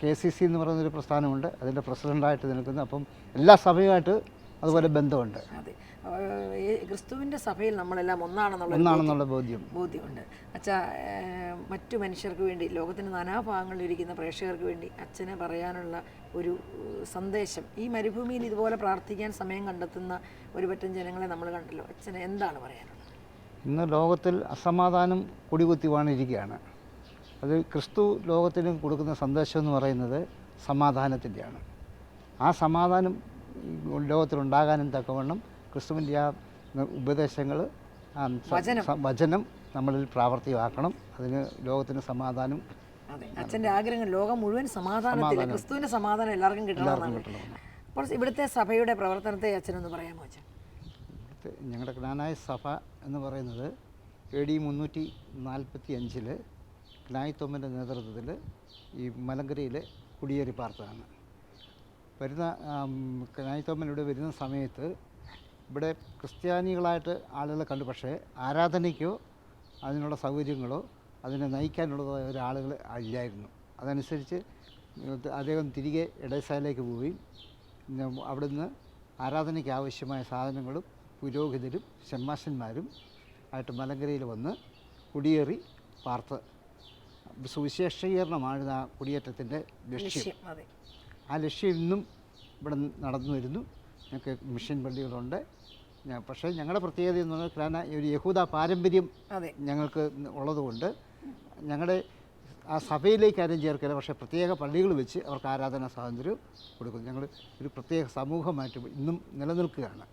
KCC എന്ന് പറയുന്നൊരു പ്രസ്ഥാനമുണ്ട്, അതിൻ്റെ പ്രസിഡൻ്റായിട്ട് നിൽക്കുന്നു. അപ്പം എല്ലാ സഭയുമായിട്ട് അതുപോലെ ബന്ധമുണ്ട്. അതെ, ക്രിസ്തുവിൻ്റെ സഭയിൽ നമ്മളെല്ലാം ഒന്നാണെന്നുള്ള ബോധ്യമുണ്ട്. അച്ഛാ, മറ്റു മനുഷ്യർക്ക് വേണ്ടി, ലോകത്തിൻ്റെ നാനാഭാഗങ്ങളിലിരിക്കുന്ന പ്രേക്ഷകർക്ക് വേണ്ടി അച്ഛന് പറയാനുള്ള ഒരു സന്ദേശം, ഈ മരുഭൂമിയിൽ ഇതുപോലെ പ്രാർത്ഥിക്കാൻ സമയം കണ്ടെത്തുന്ന ഒരു പറ്റം ജനങ്ങളെ നമ്മൾ കണ്ടല്ലോ, അച്ഛന് എന്താണ് പറയാനുള്ളത്? ഇന്ന് ലോകത്തിൽ അസമാധാനം കൊടികുത്തി വാണിരിക്കുകയാണ്. അത് ക്രിസ്തു ലോകത്തിന് കൊടുക്കുന്ന സന്ദേശം എന്ന് പറയുന്നത് സമാധാനത്തിൻ്റെയാണ്. ആ സമാധാനം ലോകത്തിലുണ്ടാകാനും തക്കവണ്ണം ക്രിസ്തുവിൻ്റെ ആ ഉപദേശങ്ങൾ, വചനം നമ്മളിൽ പ്രാവർത്തികമാക്കണം. അതിന് ലോകത്തിന് സമാധാനം. അതെ, അച്ഛൻ്റെ ആഗ്രഹം ലോകം മുഴുവൻ സമാധാനത്തില്ല, ക്രിസ്തുവിൻ്റെ സമാധാനം എല്ലാവർക്കും കിട്ടണമെന്നാണ്. അപ്പോൾ ഇവിടുത്തെ സഭയുടെ പ്രവർത്തനത്തെ അച്ഛനൊന്ന് പറയാമോ? അച്ഛൻ, ഞങ്ങളുടെ ജ്ഞാനായ സഭ എന്ന് പറയുന്നത് AD 345 ജ്ഞായിത്തോമ്മൻ്റെ നേതൃത്വത്തിൽ ഈ മലങ്കരയിൽ കുടിയേറി പാർത്തതാണ്. ജ്ഞായിത്തോമ്മൻ ഇവിടെ വരുന്ന സമയത്ത് ഇവിടെ ക്രിസ്ത്യാനികളായിട്ട് ആളുകളെ കണ്ടു. പക്ഷേ ആരാധനയ്ക്കോ അതിനുള്ള സൗകര്യങ്ങളോ അതിനെ നയിക്കാനുള്ളതായ ഒരാളുകൾ ഇല്ലായിരുന്നു. അതനുസരിച്ച് അദ്ദേഹം തിരികെ ഇടയസാലേക്ക് പോയി അവിടുന്ന് ആരാധനയ്ക്ക് ആവശ്യമായ സാധനങ്ങളും പുരോഹിതരും ഷമ്മാശന്മാരും ആയിട്ട് മലങ്കരയിൽ വന്ന് കുടിയേറി പാർത്ത് സുവിശേഷീകരണമാണ് ആ കുടിയേറ്റത്തിൻ്റെ ലക്ഷ്യം. ആ ലക്ഷ്യം ഇന്നും ഇവിടെ നടന്നു വരുന്നു. ഞങ്ങൾക്ക് മിഷൻ പള്ളികളുണ്ട്, പക്ഷേ ഞങ്ങളുടെ പ്രത്യേകത എന്ന് പറഞ്ഞാൽ കാരണം ഒരു യഹൂദ പാരമ്പര്യം അതെ. ഞങ്ങൾക്ക് ഉള്ളതുകൊണ്ട് ഞങ്ങളുടെ ആ സഭയിലേക്ക് ആരും ചേർക്കില്ല, പക്ഷേ പ്രത്യേക പള്ളികൾ വെച്ച് അവർക്ക് ആരാധനാ സ്വാതന്ത്ര്യം കൊടുക്കും. ഞങ്ങൾ ഒരു പ്രത്യേക സമൂഹമായിട്ട് ഇന്നും നിലനിൽക്കുകയാണ്.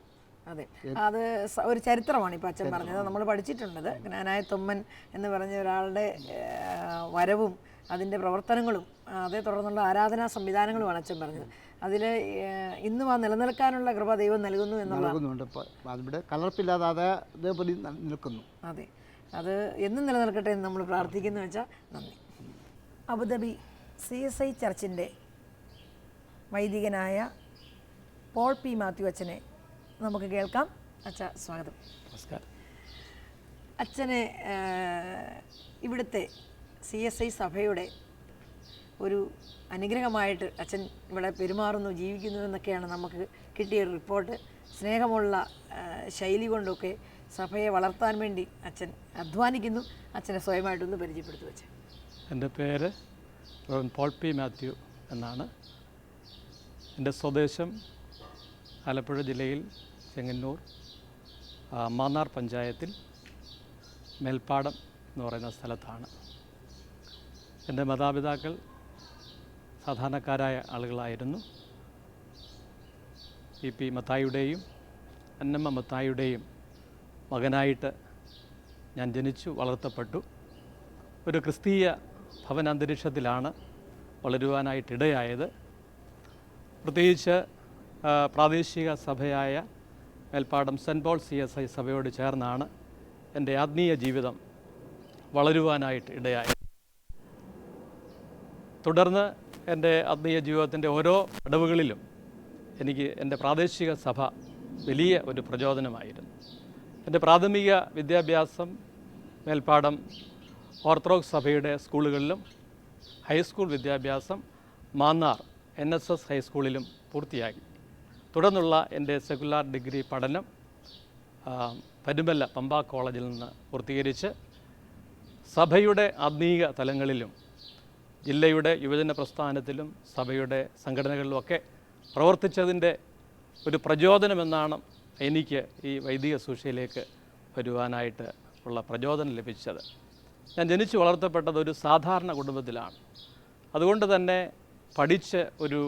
അതെ, അത് ഒരു ചരിത്രമാണ് ഇപ്പോൾ അച്ഛൻ പറഞ്ഞത്. നമ്മൾ പഠിച്ചിട്ടുണ്ടത് ജ്ഞാനായ തൊമ്മൻ എന്ന് പറഞ്ഞ ഒരാളുടെ വരവും അതിൻ്റെ പ്രവർത്തനങ്ങളും അതേ തുടർന്നുള്ള ആരാധനാ സംവിധാനങ്ങളുമാണ് അച്ഛൻ പറഞ്ഞത്. അതിൽ ഇന്നും ആ നിലനിൽക്കാനുള്ള കൃപ ദൈവം നൽകുന്നു എന്നുള്ളതാണ്. അതിവിടെ കലർപ്പില്ലാതെ അതേപോലെ നിൽക്കുന്നു. അതെ, അത് എന്നും നിലനിൽക്കട്ടെ എന്ന് നമ്മൾ പ്രാർത്ഥിക്കുന്നു വെച്ചാൽ നന്ദി. അബുദാബി CSI ചർച്ചിൻ്റെ വൈദികനായ പോൾ പി മാത്യു അച്ഛനെ നമുക്ക് കേൾക്കാം. അച്ഛ സ്വാഗതം. നമസ്കാരം. അച്ഛനെ ഇവിടുത്തെ CSI സഭയുടെ ഒരു അനുഗ്രഹമായിട്ട് അച്ഛൻ ഇവിടെ പെരുമാറുന്നു, ജീവിക്കുന്നു എന്നൊക്കെയാണ് നമുക്ക് കിട്ടിയ ഒരു റിപ്പോർട്ട്. സ്നേഹമുള്ള ശൈലി കൊണ്ടൊക്കെ സഭയെ വളർത്താൻ വേണ്ടി അച്ഛൻ അധ്വാനിക്കുന്നു. അച്ഛനെ സ്വയമായിട്ടൊന്ന് പരിചയപ്പെടുത്തി വെച്ച്. എൻ്റെ പേര് പോൾ പി മാത്യു എന്നാണ്. എൻ്റെ സ്വദേശം ആലപ്പുഴ ജില്ലയിൽ ചെങ്ങന്നൂർ മാന്നാർ പഞ്ചായത്തിൽ മേൽപ്പാടം എന്ന് പറയുന്ന സ്ഥലത്താണ്. എൻ്റെ മാതാപിതാക്കൾ സാധാരണക്കാരായ ആളുകളായിരുന്നു. EP മത്തായിയുടെയും അന്നമ്മ മത്തായിയുടെയും മകനായിട്ട് ഞാൻ ജനിച്ചു വളർത്തപ്പെട്ടു. ഒരു ക്രിസ്തീയ ഭവനാന്തരീക്ഷത്തിലാണ് വളരുവാനായിട്ടിടയായത്. പ്രത്യേകിച്ച് പ്രാദേശിക സഭയായ മേൽപ്പാടം സെൻറ്റ് പോൾ CSI സഭയോട് ചേർന്നാണ് എൻ്റെ ആത്മീയ ജീവിതം വളരുവാനായിട്ട് ഇടയായത്. തുടർന്ന് എൻ്റെ ആത്മീയ ജീവിതത്തിൻ്റെ ഓരോ അടവുകളിലും എനിക്ക് എൻ്റെ പ്രാദേശിക സഭ വലിയ ഒരു പ്രചോദനമായിരുന്നു. എൻ്റെ പ്രാഥമിക വിദ്യാഭ്യാസം മേൽപ്പാടം ഓർത്തഡോക്സ് സഭയുടെ സ്കൂളുകളിലും ഹൈസ്കൂൾ വിദ്യാഭ്യാസം മാന്നാർ NSS ഹൈസ്കൂളിലും പൂർത്തിയാക്കി. തുടർന്നുള്ള എൻ്റെ സെക്കുലാർ ഡിഗ്രി പഠനം പരുമല്ല പമ്പ കോളേജിൽ നിന്ന് പൂർത്തീകരിച്ച് സഭയുടെ ആത്മീയ തലങ്ങളിലും ജില്ലയുടെ യുവജന പ്രസ്ഥാനത്തിലും സഭയുടെ സംഘടനകളിലുമൊക്കെ പ്രവർത്തിച്ചതിൻ്റെ ഒരു പ്രചോദനമെന്നാണ് എനിക്ക് ഈ വൈദിക സൂക്ഷയിലേക്ക് വരുവാനായിട്ട് ഉള്ള പ്രചോദനം ലഭിച്ചത്. ഞാൻ ജനിച്ചു വളർത്തപ്പെട്ടത് ഒരു സാധാരണ കുടുംബത്തിലാണ്. അതുകൊണ്ട് തന്നെ പഠിച്ച് ഒരു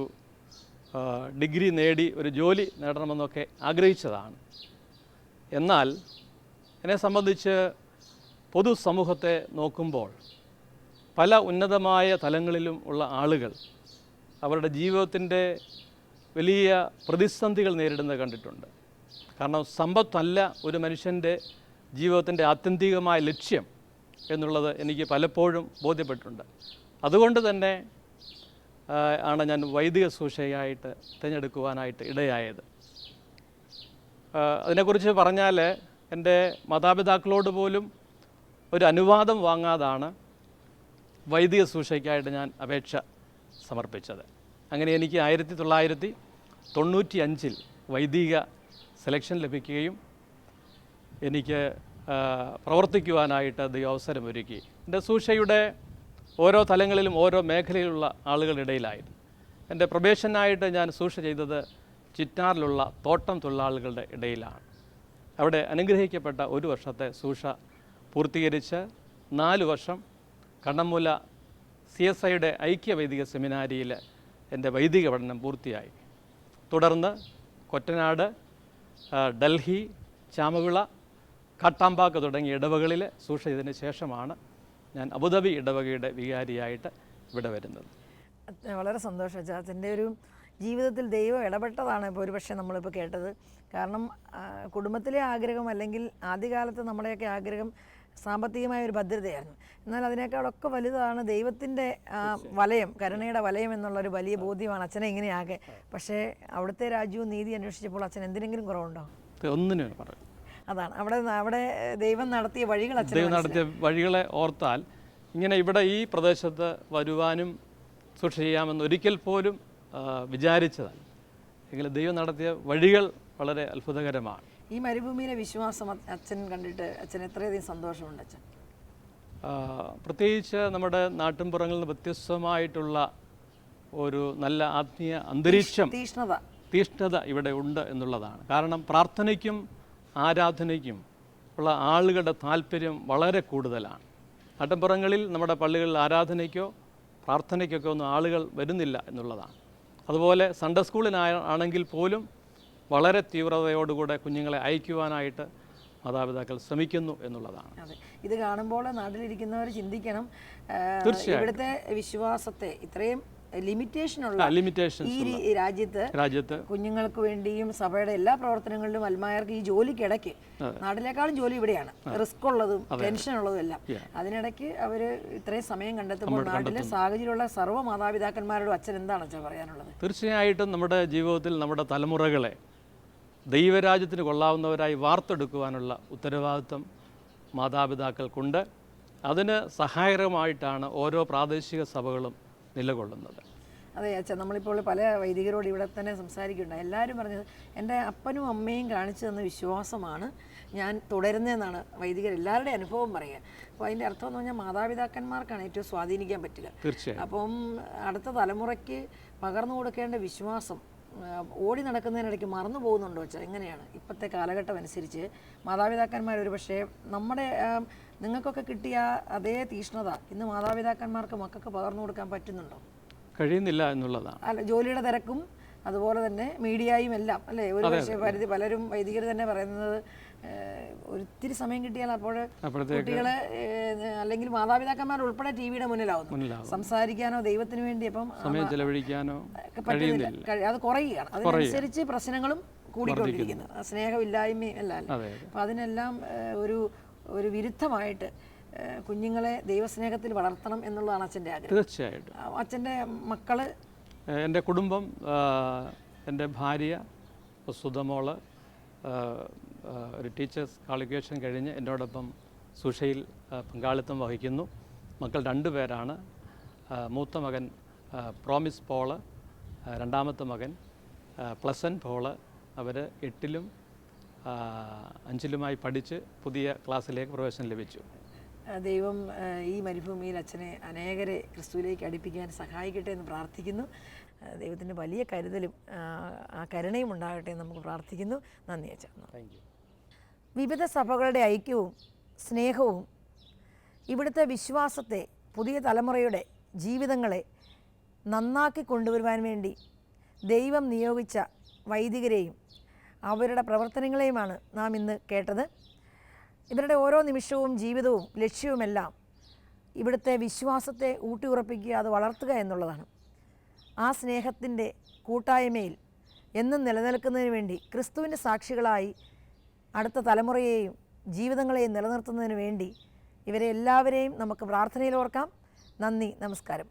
ഡിഗ്രി നേടി ഒരു ജോലി നേടണമെന്നൊക്കെ ആഗ്രഹിച്ചതാണ്. എന്നാൽ എന്നെ സംബന്ധിച്ച് പൊതുസമൂഹത്തെ നോക്കുമ്പോൾ പല ഉന്നതമായ തലങ്ങളിലും ഉള്ള ആളുകൾ അവരുടെ ജീവിതത്തിൻ്റെ വലിയ പ്രതിസന്ധികൾ നേരിടുന്നത് കണ്ടിട്ടുണ്ട്. കാരണം സമ്പത്തല്ല ഒരു മനുഷ്യൻ്റെ ജീവിതത്തിൻ്റെ ആത്യന്തികമായ ലക്ഷ്യം എന്നുള്ളത് എനിക്ക് പലപ്പോഴും ബോധ്യപ്പെട്ടിട്ടുണ്ട്. അതുകൊണ്ട് തന്നെ ആണ് ഞാൻ വൈദിക സൂക്ഷയായിട്ട് തിരഞ്ഞെടുക്കുവാനായിട്ട് ഇടയായത്. അതിനെക്കുറിച്ച് പറഞ്ഞാൽ എൻ്റെ മാതാപിതാക്കളോട് പോലും ഒരു അനുവാദം വാങ്ങാതാണ് വൈദിക സൂക്ഷയ്ക്കായിട്ട് ഞാൻ അപേക്ഷ സമർപ്പിച്ചത്. അങ്ങനെ എനിക്ക് 1995 വൈദിക സെലക്ഷൻ ലഭിക്കുകയും എനിക്ക് പ്രവർത്തിക്കുവാനായിട്ട് ദൈവം അവസരമൊരുക്കി. എൻ്റെ സൂക്ഷയുടെ ഓരോ തലങ്ങളിലും ഓരോ മേഖലയിലുള്ള ആളുകളുടെ ഇടയിലായിരുന്നു. എൻ്റെ പ്രൊബേഷനായിട്ട് ഞാൻ സൂക്ഷ ചെയ്തത് ചിറ്റാറിലുള്ള തോട്ടം തൊഴിലാളികളുടെ ഇടയിലാണ്. അവിടെ അനുഗ്രഹിക്കപ്പെട്ട ഒരു വർഷത്തെ സൂക്ഷ പൂർത്തീകരിച്ച് 4 വർഷം കണ്ണമ്മൂല CSIയുടെ ഐക്യ വൈദിക സെമിനാരിയിൽ എൻ്റെ വൈദിക പഠനം പൂർത്തിയായി. തുടർന്ന് കൊറ്റനാട്, ഡൽഹി, ചാമവിള, കാട്ടാമ്പാക്ക് തുടങ്ങിയ ഇടവകളിൽ സൂക്ഷ ചെയ്തതിന് ശേഷമാണ് ഞാൻ അബുദാബി ഇടവകയുടെ വികാരിയായിട്ട് ഇവിടെ വരുന്നത്. വളരെ സന്തോഷം. അച്ഛൻ്റെ ഒരു ജീവിതത്തിൽ ദൈവം ഇടപെട്ടതാണ് ഇപ്പോൾ ഒരുപക്ഷെ നമ്മളിപ്പോൾ കേട്ടത്. കാരണം കുടുംബത്തിലെ ആഗ്രഹം അല്ലെങ്കിൽ ആദ്യകാലത്ത് നമ്മുടെയൊക്കെ ആഗ്രഹം സാമ്പത്തികമായ ഒരു ഭദ്രതയായിരുന്നു. എന്നാൽ അതിനേക്കാളൊക്കെ വലുതാണ് ദൈവത്തിൻ്റെ വലയം, കരുണയുടെ വലയം എന്നുള്ളൊരു വലിയ ബോധ്യമാണ് അച്ഛനെ ഇങ്ങനെയാകെ. പക്ഷേ അവിടുത്തെ രാജ്യവും നീതി അന്വേഷിച്ചപ്പോൾ അച്ഛൻ എന്തിനെങ്കിലും കുറവുണ്ടോ? ഒന്നിനും പറയും. അതാണ് അവിടെ ദൈവം നടത്തിയ വഴികൾ, ദൈവം നടത്തിയ വഴികളെ ഓർത്താൽ ഇങ്ങനെ ഇവിടെ ഈ പ്രദേശത്ത് വരുവാനും സൂക്ഷ ചെയ്യാമെന്ന് ഒരിക്കൽ പോലും വിചാരിച്ചതാണ്. എങ്കിലും ദൈവം നടത്തിയ വഴികൾ വളരെ അത്ഭുതകരമാണ്. ഈ മരുഭൂമിയിലെ വിശ്വാസം അച്ഛൻ കണ്ടിട്ട് അച്ഛൻ എത്രയധികം സന്തോഷമുണ്ട് അച്ഛൻ? പ്രത്യേകിച്ച് നമ്മുടെ നാട്ടിൻപുറങ്ങളിൽ നിന്ന് വ്യത്യസ്തമായിട്ടുള്ള ഒരു നല്ല ആത്മീയ അന്തരീക്ഷം, തീഷ്ണത ഇവിടെ ഉണ്ട് എന്നുള്ളതാണ്. കാരണം പ്രാർത്ഥനയ്ക്കും ആരാധനയ്ക്കും ഉള്ള ആളുകളുടെ താല്പര്യം വളരെ കൂടുതലാണ്. നാട്ടിൻപുറങ്ങളിൽ നമ്മുടെ പള്ളികളിൽ ആരാധനയ്ക്കോ പ്രാർത്ഥനയ്ക്കൊക്കെ ഒന്നും ആളുകൾ വരുന്നില്ല എന്നുള്ളതാണ്. അതുപോലെ സൺഡേ സ്കൂളിനാണെങ്കിൽ പോലും വളരെ തീവ്രതയോടുകൂടെ കുഞ്ഞുങ്ങളെ അയക്കുവാനായിട്ട് മാതാപിതാക്കൾ ശ്രമിക്കുന്നു എന്നുള്ളതാണ്. അതെ, ഇത് കാണുമ്പോൾ നാട്ടിലിരിക്കുന്നവർ ചിന്തിക്കണം, തീർച്ചയായും ഇവിടുത്തെ വിശ്വാസത്തെ ഇത്രയും ലിമിറ്റേഷനുള്ള ഈ രാജ്യത്ത് കുഞ്ഞുങ്ങൾക്ക് വേണ്ടിയും സഭയുടെ എല്ലാ പ്രവർത്തനങ്ങളിലും അൽമായർക്ക് ഈ ജോലിക്കിടയ്ക്ക് നാട്ടിലേക്കാളും ജോലി ഇവിടെയാണ്, റിസ്ക് ഉള്ളതും ടെൻഷൻ ഉള്ളതും എല്ലാം. അതിനിടയ്ക്ക് അവർ ഇത്രയും സമയം കണ്ടെത്തുമ്പോൾ നാട്ടിലെ സാഹചര്യമുള്ള സർവ്വ മാതാപിതാക്കന്മാരോടും അച്ഛൻ എന്താണ് അച്ഛൻ പറയാനുള്ളത്? തീർച്ചയായിട്ടും നമ്മുടെ ജീവിതത്തിൽ നമ്മുടെ തലമുറകളെ ദൈവരാജ്യത്തിന് കൊള്ളാവുന്നവരായി വാർത്തെടുക്കുവാനുള്ള ഉത്തരവാദിത്വം മാതാപിതാക്കൾക്കുണ്ട്. അതിന് സഹായകരമായിട്ടാണ് ഓരോ പ്രാദേശിക സഭകളും നിലകൊള്ളുന്നത്. അതെ അച്ഛൻ, നമ്മളിപ്പോൾ പല വൈദികരോട് ഇവിടെ തന്നെ സംസാരിക്കുന്നുണ്ട്. എല്ലാവരും പറഞ്ഞത് എൻ്റെ അപ്പനും അമ്മയും കാണിച്ചു തന്ന വിശ്വാസമാണ് ഞാൻ തുടരുന്നതെന്നാണ് വൈദികർ എല്ലാവരുടെയും അനുഭവം പറയുക. അപ്പോൾ അതിൻ്റെ അർത്ഥം എന്ന് പറഞ്ഞാൽ മാതാപിതാക്കന്മാർക്കാണ് ഏറ്റവും സ്വാധീനിക്കാൻ പറ്റില്ല. തീർച്ചയായും. അപ്പം അടുത്ത തലമുറയ്ക്ക് പകർന്നു കൊടുക്കേണ്ട വിശ്വാസം ഓടി നടക്കുന്നതിനിടയ്ക്ക് മറന്നു പോകുന്നുണ്ടോ വെച്ചാൽ എങ്ങനെയാണ്? ഇപ്പോഴത്തെ കാലഘട്ടം അനുസരിച്ച് മാതാപിതാക്കന്മാർ ഒരു പക്ഷേ നമ്മുടെ നിങ്ങൾക്കൊക്കെ കിട്ടിയ അതേ തീഷ്ണത ഇന്ന് മാതാപിതാക്കന്മാർക്ക് മക്കൾക്ക് പകർന്നു കൊടുക്കാൻ പറ്റുന്നുണ്ടോ? കഴിയുന്നില്ല എന്നുള്ളതാണ്. അല്ല, ജോലിയുടെ തിരക്കും അതുപോലെ തന്നെ മീഡിയയും എല്ലാം അല്ലേ? ഒരു പക്ഷേ പരിധി പലരും വൈദികർ തന്നെ പറയുന്നത് ഒരിത്തിരി സമയം കിട്ടിയാൽ അപ്പോൾ കുട്ടികളെ അല്ലെങ്കിൽ മാതാപിതാക്കന്മാർ ഉൾപ്പെടെ ടി വിയുടെ മുന്നിലാവുന്നു. സംസാരിക്കാനോ ദൈവത്തിന് വേണ്ടി അപ്പം സമയം ചെലവഴിക്കാനോ പറ്റുന്നില്ല. അത് കുറയുകയാണ്. അതിനനുസരിച്ച് പ്രശ്നങ്ങളും കൂടിക്കൊണ്ടിരിക്കുന്നു, സ്നേഹമില്ലായ്മയും എല്ലാം അല്ലേ? അപ്പം അതിനെല്ലാം ഒരു വിരുദ്ധമായിട്ട് കുഞ്ഞുങ്ങളെ ദൈവസ്നേഹത്തിൽ വളർത്തണം എന്നുള്ളതാണ് അച്ഛൻ്റെ ആഗ്രഹം. തീർച്ചയായിട്ടും. അച്ഛൻ്റെ മക്കള്, എൻ്റെ കുടുംബം, എൻ്റെ ഭാര്യ സുധമോള് ഒരു ടീച്ചേഴ്സ് ക്വാളിഫിക്കേഷൻ കഴിഞ്ഞ് എന്നോടൊപ്പം സുഷയിൽ പങ്കാളിത്തം വഹിക്കുന്നു. മക്കൾ 2 പേരാണ്. മൂത്ത മകൻ പ്രോമിസ് പോള്, രണ്ടാമത്തെ മകൻ പ്ലസൻറ്റ് പോള്. അവർ 8ലും 5ലുമായി പഠിച്ച് പുതിയ ക്ലാസ്സിലേക്ക് പ്രവേശനം ലഭിച്ചു. ദൈവം ഈ മരുഭൂമിയിൽ അച്ഛനെ അനേകരെ ക്രിസ്തുവിലേക്ക് അടുപ്പിക്കാൻ സഹായിക്കട്ടെ എന്ന് പ്രാർത്ഥിക്കുന്നു. ദൈവത്തിൻ്റെ വലിയ കരുതലും ആ കരുണയും ഉണ്ടാകട്ടെ എന്ന് നമുക്ക് പ്രാർത്ഥിക്കുന്നു. നന്ദി അച്ഛാ. Thank you. വിവിധ സഭകളുടെ ഐക്യവും സ്നേഹവും ഇവിടുത്തെ വിശ്വാസത്തെ, പുതിയ തലമുറയുടെ ജീവിതങ്ങളെ നന്നാക്കി കൊണ്ടുവരുവാൻ വേണ്ടി ദൈവം നിയോഗിച്ച വൈദികരെയും അവരുടെ പ്രവർത്തനങ്ങളെയുമാണ് നാം ഇന്ന് കേട്ടത്. ഇവരുടെ ഓരോ നിമിഷവും ജീവിതവും ലക്ഷ്യവുമെല്ലാം ഇവിടുത്തെ വിശ്വാസത്തെ ഊട്ടിയുറപ്പിക്കുക, അത് വളർത്തുക എന്നുള്ളതാണ്. ആ സ്നേഹത്തിൻ്റെ കൂട്ടായ്മയിൽ എന്നും നിലനിൽക്കുന്നതിന് വേണ്ടി ക്രിസ്തുവിൻ്റെ സാക്ഷികളായി അടുത്ത തലമുറയെയും ജീവിതങ്ങളെയും നിലനിർത്തുന്നതിന് വേണ്ടി ഇവരെ എല്ലാവരെയും നമുക്ക് പ്രാർത്ഥനയിൽ ഓർക്കാം. നന്ദി, നമസ്കാരം.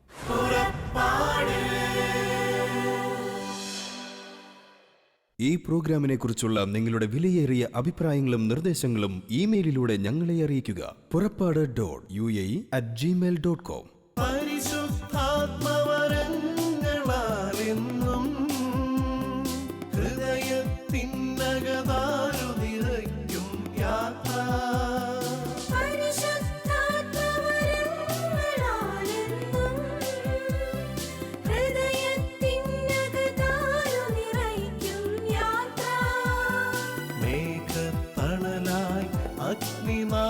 ഈ പ്രോഗ്രാമിനെ കുറിച്ചുള്ള നിങ്ങളുടെ വിലയേറിയ അഭിപ്രായങ്ങളും നിർദ്ദേശങ്ങളും ഇമെയിലിലൂടെ ഞങ്ങളെ അറിയിക്കുക. purappadu.uae@gmail.com. പരിശുദ്ധാത്മവരങ്ങളാലെന്നും ഹൃദയത്തിനകതാരു നിറയ്ക്കും യാത്ര. മേഘത്തണലായി അഗ്നിനാ